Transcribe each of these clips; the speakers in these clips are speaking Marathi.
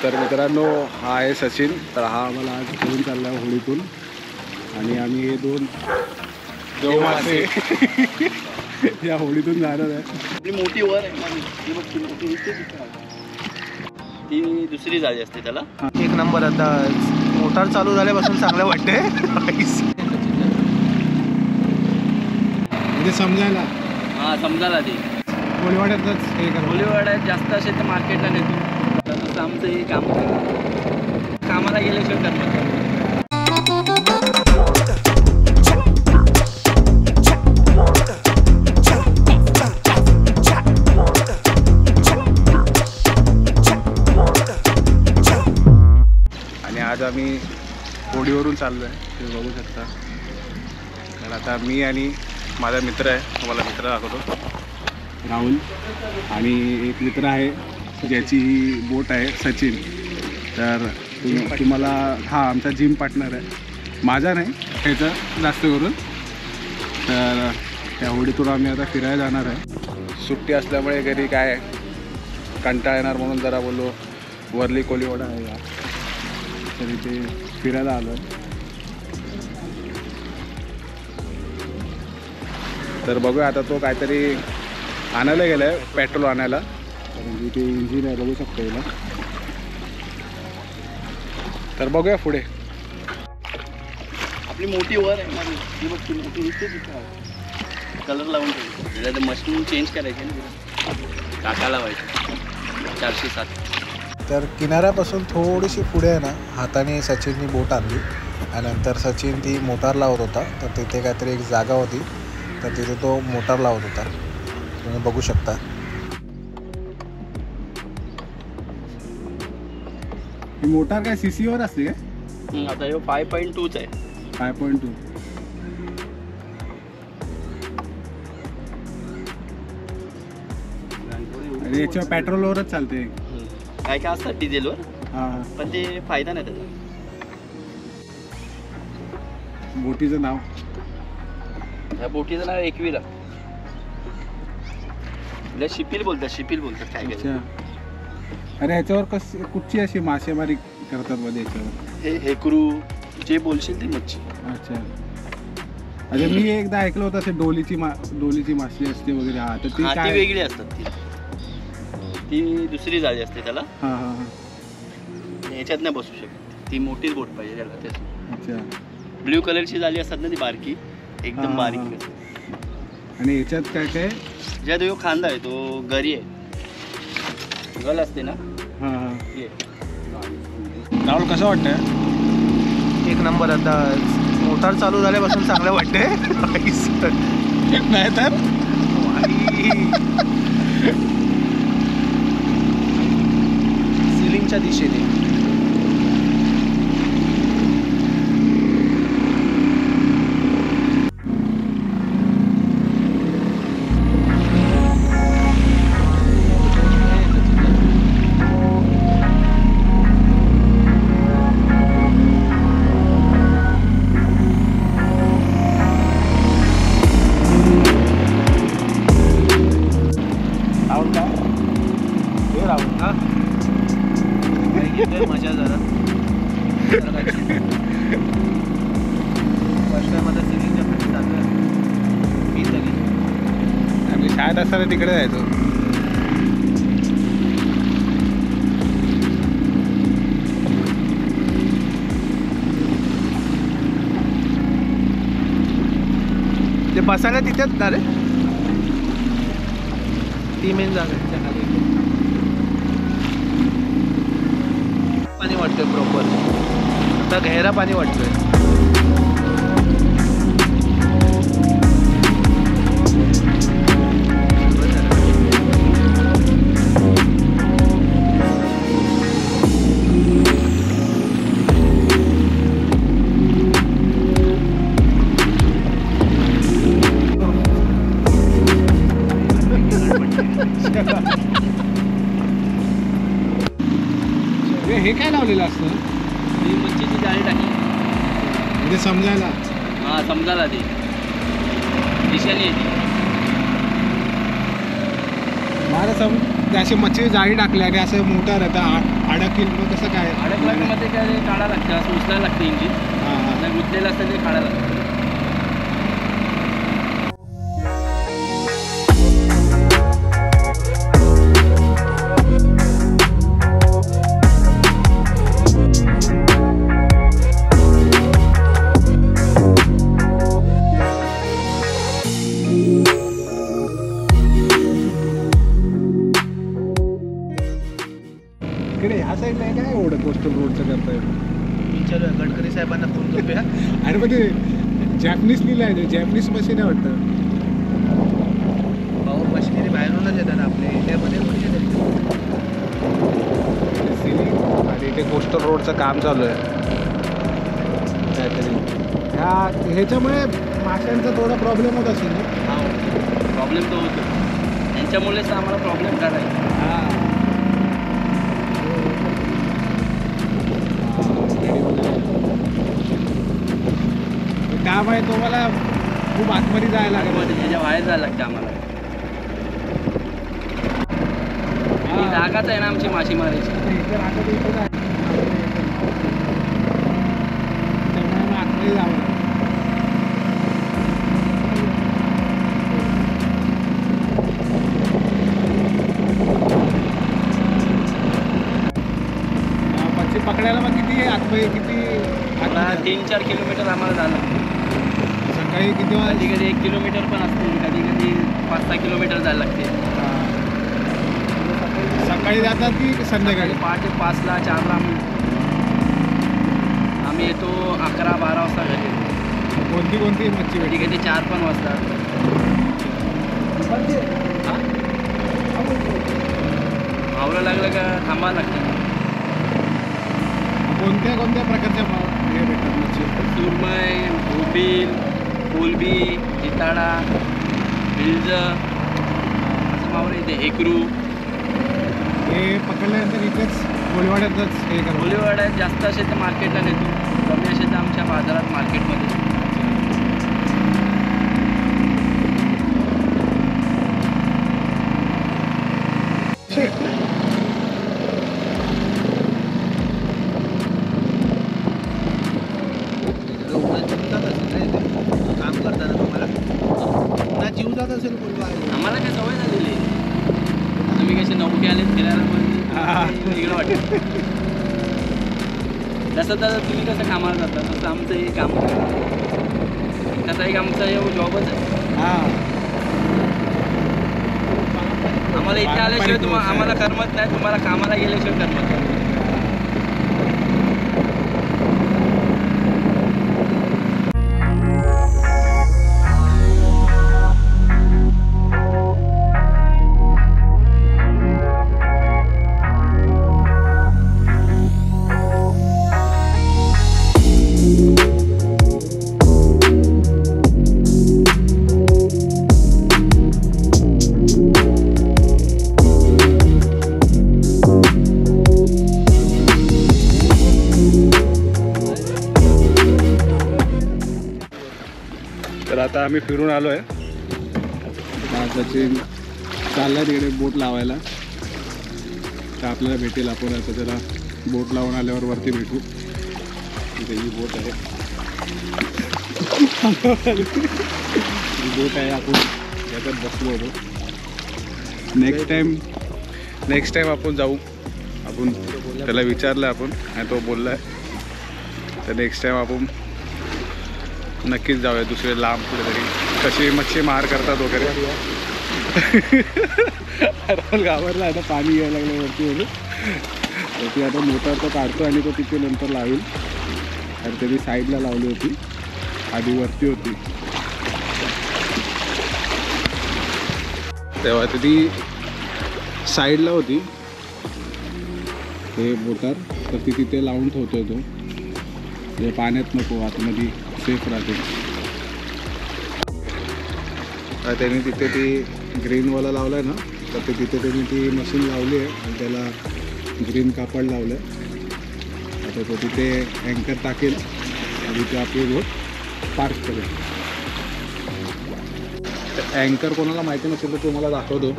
तर मित्रांनो, हा आहे सचिन. तर हा आम्हाला आज घेऊन चालला आहे होळीतून. आणि आम्ही हे दोन देवमासे या होळीतून जाणार आहे. आपली मोठी वर आहे ना, ती दुसरी जाळी असते त्याला. एक नंबर. आता मोटार चालू झाल्यापासून चांगलं वाटतंय. म्हणजे समजायला हा समजायला ते कोळीवाड्यातच हे करा. कोळीवाड्यात जास्त असेल तर मार्केटला नेतो. तसं आमचं हे काम कामाला गेल्याशिवाय करणार. आणि आज आम्ही होडीवरून चाललो आहे, तुम्ही बघू शकता. तर आता मी आणि माझा मित्र आहे, तुम्हाला मित्र दाखवतो, राहुल. आणि एक मित्र आहे ज्याची बोट आहे, सचिन. तर तुम्हाला हा आमचा जिम पार्टनर आहे, माझा नाही ह्याचा जास्त करून. तर त्या होडीतून आम्ही आता फिरायला जाणार आहे. सुट्टी असल्यामुळे घरी काय कंटाळा येणार म्हणून जरा बोललो वरली कोळीवाडा आहे या, तर इथे फिरायला आलो आहे. तर बघूया आता तो काहीतरी आणायला गेला आहे, पेट्रोल आणायला. म्हणजे ते इंजिन आहे, बघू शकतो याला. तर बघूया पुढे. आपली मोठी वर आहे ना, ती बघ, ती मोठी दिसते तिथं. कलर लावून ठेवतो. मशीन चेंज करायची ना, काकाला व्हायचं 407. तर किनाऱ्यापासून थोडीशी पुढे आहे ना, हाताने सचिननी बोट आणली आणि नंतर सचिन ती मोटार लावत होता. तर तिथे काहीतरी एक जागा होती, तर तिथे तो मोटार लावत होता, तुम्ही बघू शकता. ही मोटार काय CC वर असते काय? आता हे 5.2च आहे. 5.2. आणि याच्यावर पेट्रोलवरच चालते. काय काय असतात डिझेलवर, हां. पण ते फायदा नाही त्याचा. बोटीचं नाव या बोटीचं नाव एकविरा. शिपिल बोलतात, शिपिल बोलतात. काय काय अच्छा. अरे ह्याच्यावर कुठची अशी मासेमारी करतात मध्ये याच्यावर? हे हेकरू जे बोलशील ती मच्छी. अच्छा. अच्छा, मी एकदा ऐकलं होतं असे डोलीची माशी असते वगैरे. हा, तर ती ती काय? वेगळी असतात. ती दुसरी जाळी असते त्याला. हां हां हां. ह्याच्यात नाही बसू शकत, ती मोठीच बोट पाहिजे त्याला. तेच अच्छा. ब्ल्यू कलरची जाळी असतात ना, ती बारकी एकदम हां, बारीक हां. असते. आणि याच्यात काय काय? ज्या तो खांदा आहे तो गरी आहे, गल असते ना. हां हां. ये राहुल, कसं वाटतंय? एक नंबर. आता मोटार चालू झाल्यापासून चांगलं वाटतंय. नाही तर सिलिंगच्या दिशेने. मजा जरा आम्ही शाळेत असताना तिकडे जायचो. ते बसायला तिथेच ना रे, ती मेन जागा आहे. पाणी वाटतंय प्रॉपर. आता गहिरा पाणी वाटतंय. हे काय लावलेलं असतं? ही मच्छीची जाळी टाकली म्हणजे समजायला. हां समजायला ती दिशाली येते. मला ते अशी मच्छी जाळी टाकली आणि असं मोटर आहे तर अडकील मग कसं काय? अडकल्यामध्ये काय ते काढायला लागतं, असं उचलायला लागतं इंजिन. हां हां. नाही गुंतलेलं असतं ते काढायला लागतं. इकडे ह्या साईडला काय एवढं कोस्टल रोडचं करताय? चलो गडकरी साहेबांना फोन करूया. आणि मग ते जॅपनीज लिहिलं आहे, जॅपनीज मशीन आहे वाटतं. भाऊ मशिनरी बाहेरूनच येतात आपल्या इंडियामध्ये कोणते तरी. आणि इथे कोस्टल रोडचं काम चालू आहे काहीतरी. ह्याच्यामुळे माशांचा थोडा प्रॉब्लेम होत असेल ना? हा प्रॉब्लेम तो होतो, त्यांच्यामुळेच आम्हाला प्रॉब्लेम काढायचा. हां. त्यामुळे तुम्हाला खूप आतमध्ये जायला लागेल. मध्ये त्याच्या बाहेर जायला लागतं आम्हाला. ही जागाच आहे ना आमची माशी मारायची. इथे राहतं ते इथेच आहे. त्यामुळे मग आतमध्ये जावं लागेल. मच्छी पकडायला मग किती आतमध्ये किती आता आतमध्ये? 3-4 किलोमीटर आम्हाला जायला लागतं. सकाळी किती कधी वाजता? कधी 1 किलोमीटर पण असते, कधी कधी 5-6 किलोमीटर जायला लागते. सकाळी जातात की संध्याकाळी? पहाटे 5ला 4ला आम्ही येतो, 11-12 वाजता घरी येतो. कोणती कोणती मच्छी कधी भेटते? कधी 4 पण वाजतात. मावळं लागलं का थांबावं लागतं. कोणत्या कोणत्या प्रकारच्या हे भेटतात मच्छी? सुरमई, भोपील, कोलबी, जिताडा, बिल्ज, असं मावळं येते. हेकरू. हे पकडल्यानंतर इथेच कोळीवाड्यातच हे करतो. कोळीवाड्यात जास्त असेल तर मार्केटला नेतो, कमी असेल तर आमच्या बाजारात मार्केटमध्ये. काम करताना तुम्हाला पुन्हा जीव जात असेल बोलवा. आम्हाला काय सवय झालेली आहे. तुम्ही कसे नौके आले फिरायला पण वेगळं वाटतं. तसं तर तुम्ही कसं कामाला जाता तसं आमचं हे काम तसं एक आमचं हे जॉबच आहे. हां. आम्हाला इथे आल्याशिवाय तुम्हाला आम्हाला करमत नाही, तुम्हाला कामाला गेल्याशिवाय करमत नाही. तर आता आम्ही फिरून आलो आहे. सचिन चालला तिकडे बोट लावायला, तर आपल्याला भेटेल. आपण आता त्याला बोट लावून आल्यावर वरती भेटू. इथे ही बोट आहे, ही बोट आहे. आपण याच्यात बसलो होतो. नेक्स्ट टाइम आपण जाऊ. आपण त्याला विचारलं आपण आणि तो बोलला आहे, तर नेक्स्ट टाइम आपण नक्कीच जाऊया दुसरे लांब कुठेतरी. कशी मच्छी मार करतात वगैरे. घाबरला आता, पाणी यायला लागलं वरती वरून. तर ती आता मोटर तो काढतो आणि तो तिथे नंतर लावेल. आणि त्याची साईडला लावली होती, आधी वरती होती तेव्हा ती साईडला होती हे मोटर. तर ती तिथे लावून ठेवतोय तो, म्हणजे पाण्यात नको, आतमध्ये सेफ राहते. त्यांनी तिथे ती ग्रीनवाला लावला आहे ना, तर ते तिथे त्यांनी ती मशीन लावली आहे आणि त्याला ग्रीन कापड लावलं आहे. आता तो तिथे अँकर टाकेल आणि तिथे आपली बोट पार्क करेल. तर अँकर कोणाला माहिती नसेल तर तुम्हाला दाखवतो.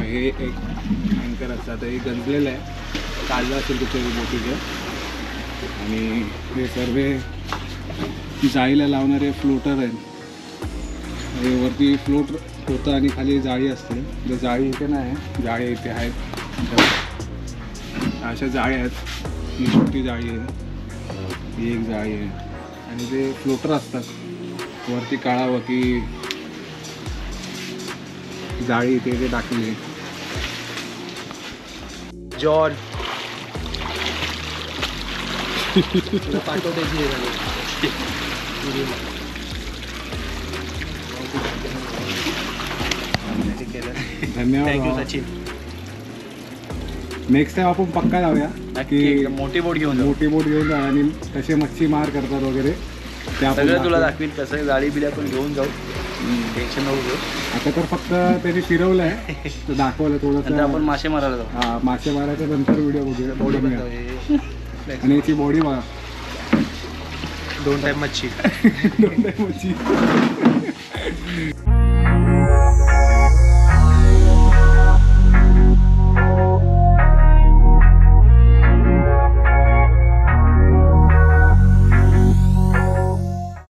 हे हे एक अँकर असतं. आता हे गंजलेलं आहे, काढलं असेल कुठे बोटीचं. आणि हे सर्व जाळीला लावणारे फ्लोटर आहेत. हे वरती फ्लोट होतं आणि खाली जाळी असते. जर जाळी इथे नाही, जाळी इथे आहेत. अशा जाळ्या आहेत. ही मोठी जाळी आहे, ही एक जाळी आहे. आणि ते फ्लोटर असतात वरती काढावं की जाळी इथे इथे टाकली. जॉर्ज तुला पाठवण्याची हे झाली. धन्यवाद. थँक्यू भावा. सचिन. नेक्स्ट टाइम आपण पक्का जाऊया नक्की की एकदम मोठी बोट घेऊन जाऊ. मोठी बोट घेऊन जा आणि कसे मच्छी मार करतात वगैरे ते आपण सगळं तुला दाखवू. दाखवील कसं जाळी बिळी आपण घेऊन जाऊ. टेन्शन नको घेऊ. आता तर फक्त त्यांनी फिरवलंय तर दाखवलं नंतर आपण थोडंसं. मासे मारायला जाऊ. हा, मासे मारायच्या नंतर व्हिडिओ बघूया. बॉडी बघूया. बनवते आणि याची बॉडी बघा. 2 टाइम मच्छी. मच्छी